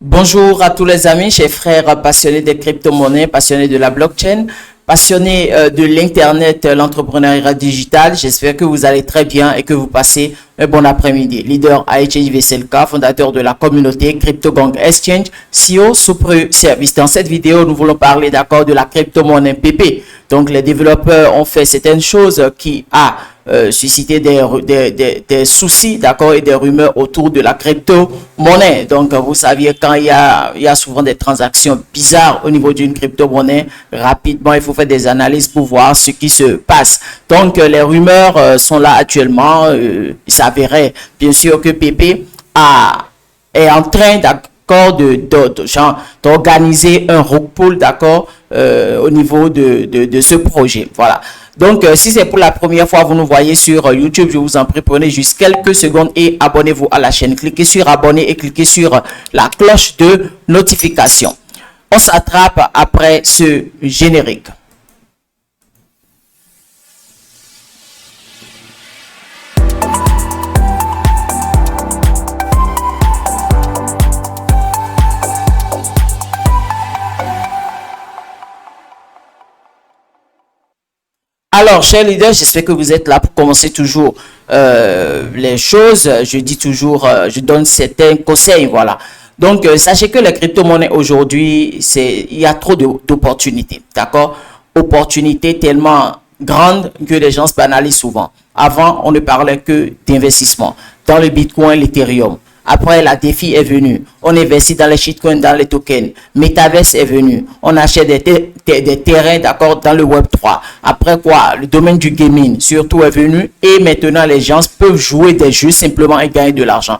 Bonjour à tous les amis, chers frères passionnés des crypto-monnaies, passionnés de la blockchain, passionnés de l'Internet, l'entrepreneuriat digital. J'espère que vous allez très bien et que vous passez un bon après-midi. Leader Aïtchange Veselka, fondateur de la communauté CryptoGang Exchange, CEO Super Service. Dans cette vidéo, nous voulons parler d'accord de la crypto-monnaie PP. Donc, les développeurs ont fait certaines choses qui a suscité des soucis, d'accord, et des rumeurs autour de la crypto-monnaie. Donc, vous saviez, quand il y a souvent des transactions bizarres au niveau d'une crypto-monnaie, rapidement, il faut faire des analyses pour voir ce qui se passe. Donc, les rumeurs sont là actuellement. Il s'avérait, bien sûr, que PP est en train d'organiser un rug pull, d'accord, au niveau de ce projet. Voilà. Donc, si c'est pour la première fois, vous nous voyez sur YouTube, je vous en prie, prenez juste quelques secondes et abonnez-vous à la chaîne. Cliquez sur abonner et cliquez sur la cloche de notification. On s'attrape après ce générique. Alors, chers leaders, j'espère que vous êtes là pour commencer toujours les choses. Je dis toujours, je donne certains conseils, voilà. Donc, sachez que les crypto-monnaies aujourd'hui, il y a trop d'opportunités, d'accord? Opportunités tellement grandes que les gens se banalisent souvent. Avant, on ne parlait que d'investissement dans le Bitcoin, l'Ethereum. Après, la défi est venue. On investit dans les shitcoins, dans les tokens. Metaverse est venu. On achète des terrains, d'accord, dans le Web3. Après quoi, le domaine du gaming, surtout, est venu. Et maintenant, les gens peuvent jouer des jeux simplement et gagner de l'argent.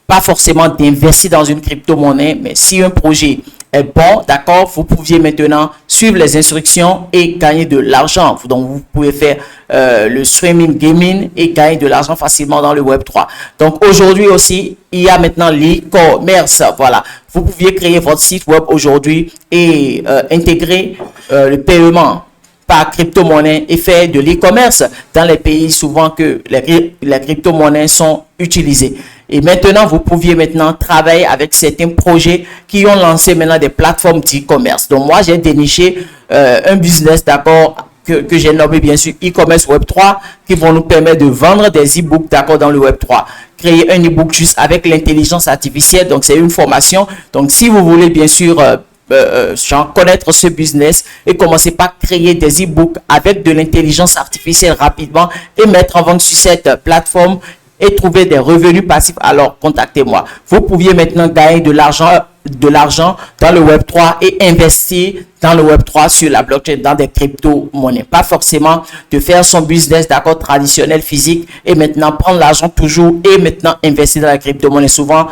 Pas forcément d'investir dans une crypto-monnaie, mais si un projet est bon, d'accord, vous pouviez maintenant suivre les instructions et gagner de l'argent. Donc, vous pouvez faire le streaming gaming et gagner de l'argent facilement dans le Web3. Donc, aujourd'hui aussi, il y a maintenant l'e-commerce. Voilà. Vous pouviez créer votre site web aujourd'hui et intégrer le paiement par crypto-monnaie et faire de l'e-commerce dans les pays souvent que les crypto-monnaies sont utilisées. Et maintenant, vous pouviez maintenant travailler avec certains projets qui ont lancé maintenant des plateformes d'e-commerce. Donc, moi, j'ai déniché un business, d'accord, que j'ai nommé bien sûr e-commerce Web3, qui vont nous permettre de vendre des e-books, d'accord, dans le Web3. Créer un e-book juste avec l'intelligence artificielle. Donc, c'est une formation. Donc, si vous voulez bien sûr connaître ce business et commencer par créer des e-books avec de l'intelligence artificielle rapidement et mettre en vente sur cette plateforme et trouver des revenus passifs, alors contactez-moi. Vous pouviez maintenant gagner de l'argent dans le Web3 et investir dans le Web3 sur la blockchain, dans des crypto-monnaies. Pas forcément de faire son business, d'accord, traditionnel, physique, et maintenant prendre l'argent toujours et maintenant investir dans la crypto-monnaie. Souvent,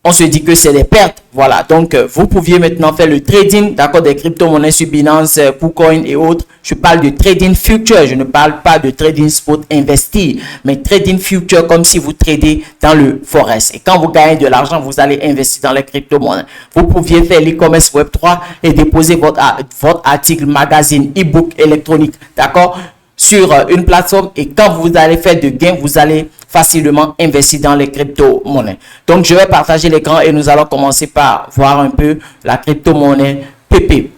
on se dit que c'est des pertes. Voilà. Donc, vous pouviez maintenant faire le trading, d'accord, des crypto-monnaies sur Binance, KuCoin et autres. Je parle de trading future. Je ne parle pas de trading spot investir, mais trading future comme si vous tradez dans le forex. Et quand vous gagnez de l'argent, vous allez investir dans les crypto-monnaies. Vous pouviez faire l'e-commerce Web3 et déposer votre article, magazine, e-book électronique, d'accord, sur une plateforme. Et quand vous allez faire de gains, vous allez facilement investir dans les crypto-monnaies. Donc, je vais partager l'écran et nous allons commencer par voir un peu la crypto-monnaie PP.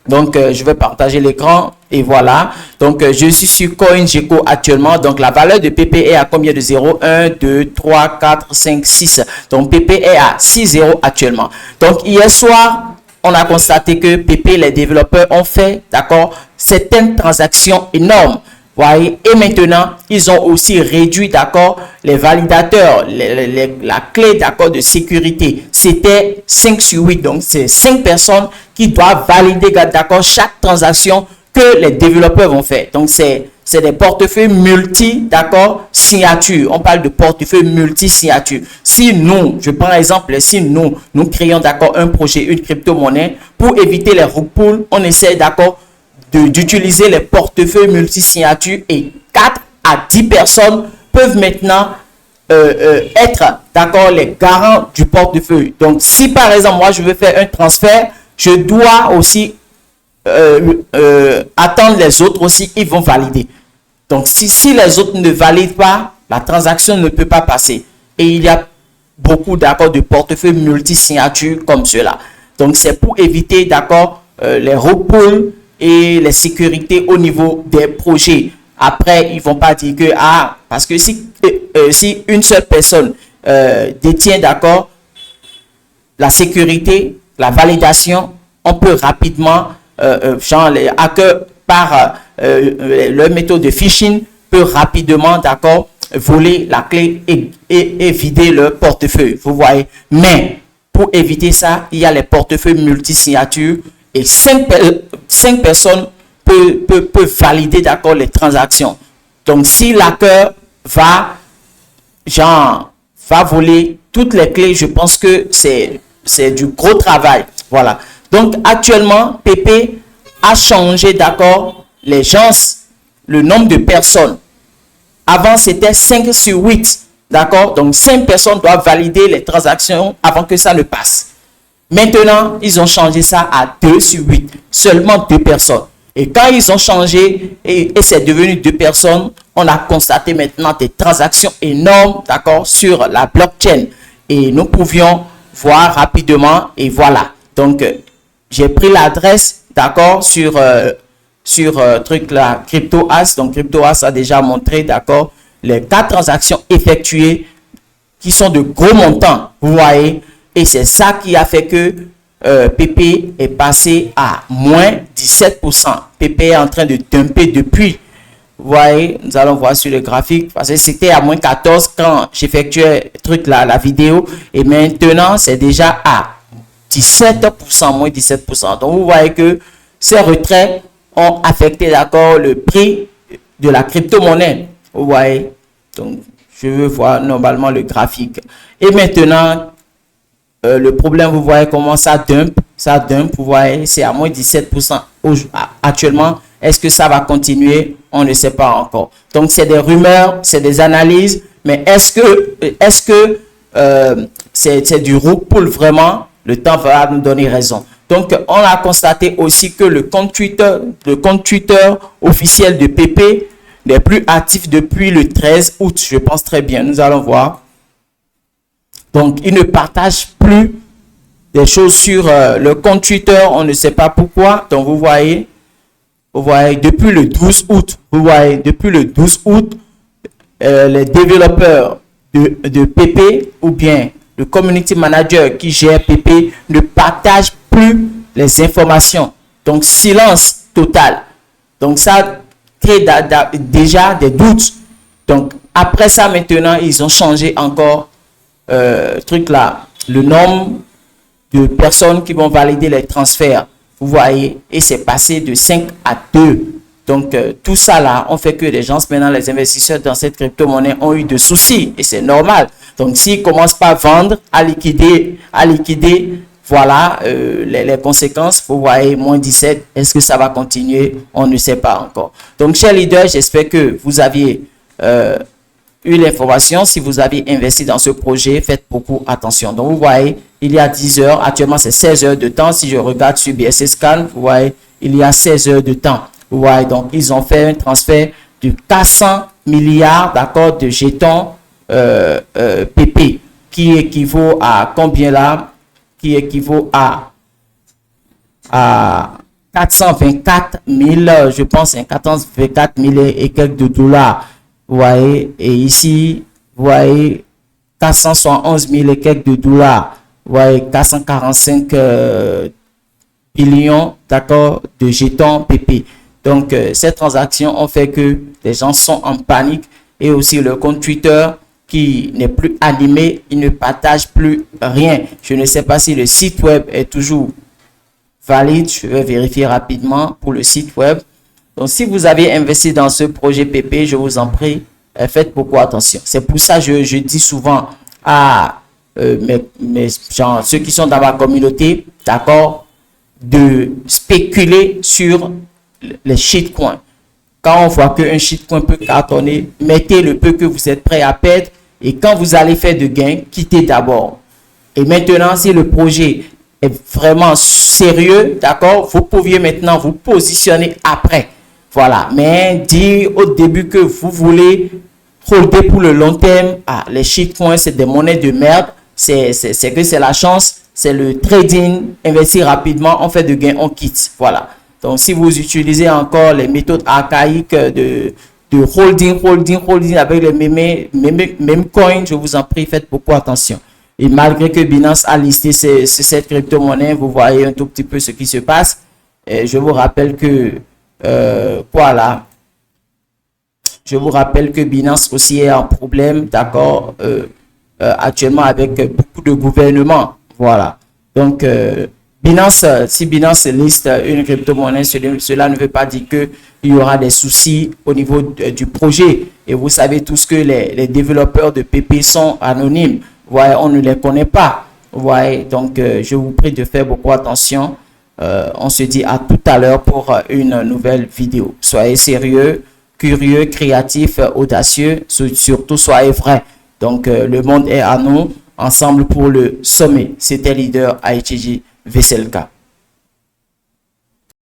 Donc, je vais partager l'écran et voilà. Donc, je suis sur CoinGecko actuellement. Donc, la valeur de PP est à combien de 0? 1, 2, 3, 4, 5, 6. Donc, PP est à 6,0 actuellement. Donc, hier soir, on a constaté que PP, les développeurs ont fait, d'accord, certaines transactions énormes. Voyez, et maintenant, ils ont aussi réduit, d'accord, les validateurs, la clé, d'accord, de sécurité. C'était 5 sur 8. Donc, c'est 5 personnes qui doivent valider, d'accord, chaque transaction que les développeurs vont faire. Donc, c'est des portefeuilles multi, d'accord, signature. On parle de portefeuille multi-signature. Si nous, je prends exemple, si nous créons, d'accord, un projet, une crypto-monnaie, pour éviter les rug pulls, on essaie, d'accord, d'utiliser les portefeuilles multi-signatures et 4 à 10 personnes peuvent maintenant être, d'accord, les garants du portefeuille. Donc, si par exemple, moi, je veux faire un transfert, je dois aussi attendre les autres aussi, ils vont valider. Donc, si les autres ne valident pas, la transaction ne peut pas passer. Et il y a beaucoup, d'accord, de portefeuilles multi-signatures comme cela. Donc, c'est pour éviter, d'accord, les repos et les sécurités au niveau des projets. Après, ils vont pas dire que, parce que si une seule personne détient, d'accord, la sécurité, la validation, on peut rapidement, genre les hackers par leur méthode de phishing, peut rapidement, d'accord, voler la clé et vider leur portefeuille. Vous voyez. Mais pour éviter ça, il y a les portefeuilles multi-signatures et 5 personnes peuvent valider, d'accord, les transactions. Donc, si l'hacker va voler toutes les clés, je pense que c'est du gros travail. Voilà. Donc, actuellement, PP a changé, d'accord, les gens, le nombre de personnes. Avant, c'était 5 sur 8. D'accord? Donc, 5 personnes doivent valider les transactions avant que ça ne passe. Maintenant, ils ont changé ça à 2 sur 8. Seulement 2 personnes. Et quand ils ont changé et c'est devenu 2 personnes, on a constaté maintenant des transactions énormes, d'accord, sur la blockchain. Et nous pouvions voir rapidement et voilà. Donc, j'ai pris l'adresse, d'accord, sur truc là, CryptoAs. Donc, CryptoAs a déjà montré, d'accord, les 4 transactions effectuées qui sont de gros montants, vous voyez. Et c'est ça qui a fait que PP est passé à moins 17%. PP est en train de dumper depuis. Vous voyez, nous allons voir sur le graphique, parce que c'était à moins 14 quand j'effectuais truc là, la vidéo. Et maintenant, c'est déjà à 17%, moins 17%. Donc, vous voyez que ces retraits ont affecté, d'accord, le prix de la crypto-monnaie. Vous voyez, donc je veux voir normalement le graphique. Et maintenant, le problème, vous voyez comment ça dump, vous voyez, c'est à moins 17% actuellement. Est-ce que ça va continuer? On ne sait pas encore. Donc, c'est des rumeurs, c'est des analyses, mais est-ce que c'est du rook pull vraiment? Le temps va nous donner raison. Donc, on a constaté aussi que le compte Twitter officiel de PP n'est plus actif depuis le 13 août. Je pense très bien. Nous allons voir. Donc, il ne partage plus des choses sur le compte Twitter. On ne sait pas pourquoi. Donc, vous voyez, depuis le 12 août, les développeurs de PP ou bien le community manager qui gère PP ne partage plus les informations. Donc, silence total. Donc, ça crée déjà des doutes. Donc, après ça, maintenant, ils ont changé encore truc là, le nombre de personnes qui vont valider les transferts. Vous voyez, et c'est passé de 5 à 2. Donc, tout ça là, on fait que les gens, maintenant, les investisseurs dans cette crypto-monnaie ont eu de soucis. Et c'est normal. Donc, s'ils ne commencent pas à vendre, à liquider, voilà les conséquences. Vous voyez, moins 17. Est-ce que ça va continuer? On ne sait pas encore. Donc, chers leaders, j'espère que vous aviez eu l'information. Si vous avez investi dans ce projet, faites beaucoup attention. Donc, vous voyez, il y a 10 heures. Actuellement, c'est 16 heures de temps. Si je regarde sur BSC Scan, vous voyez, il y a 16 heures de temps. Vous voyez, donc, ils ont fait un transfert de 400 milliards, d'accord, de jetons PP, qui équivaut à combien là? Qui équivaut à 424 000, je pense, 424 000 et quelques de dollars. Vous voyez, et ici, vous voyez, 471 000 et quelques de dollars. Vous voyez, 445 billions, d'accord, de jetons PP. Donc, ces transactions ont fait que les gens sont en panique et aussi le compte Twitter qui n'est plus animé, il ne partage plus rien. Je ne sais pas si le site web est toujours valide. Je vais vérifier rapidement pour le site web. Donc, si vous avez investi dans ce projet PP, je vous en prie, faites beaucoup attention. C'est pour ça que je dis souvent à ceux qui sont dans ma communauté, d'accord, de spéculer sur les shitcoins. Quand on voit qu'un shitcoin peut cartonner, mettez le peu que vous êtes prêt à perdre et quand vous allez faire de gains, quittez d'abord. Et maintenant, si le projet est vraiment sérieux, d'accord, vous pouviez maintenant vous positionner après. Voilà, mais dire au début que vous voulez holder pour le long terme, les shitcoins, c'est des monnaies de merde, c'est que c'est la chance, c'est le trading, investir rapidement, on fait de gains, on quitte. Voilà. Donc, si vous utilisez encore les méthodes archaïques de holding avec les mêmes coins, je vous en prie, faites beaucoup attention. Et malgré que Binance a listé cette crypto-monnaie, vous voyez un tout petit peu ce qui se passe. Et je vous rappelle que, voilà. Je vous rappelle que Binance aussi est en problème, d'accord, actuellement avec beaucoup de gouvernements. Voilà. Donc, Binance, si Binance liste une crypto-monnaie, cela ne veut pas dire qu'il y aura des soucis au niveau du projet. Et vous savez tous que les développeurs de PP sont anonymes. Vous voyez, on ne les connaît pas. Vous voyez, donc je vous prie de faire beaucoup attention. On se dit à tout à l'heure pour une nouvelle vidéo. Soyez sérieux, curieux, créatifs, audacieux, surtout soyez vrais. Donc, le monde est à nous, ensemble pour le sommet. C'était leader ITG VSLK.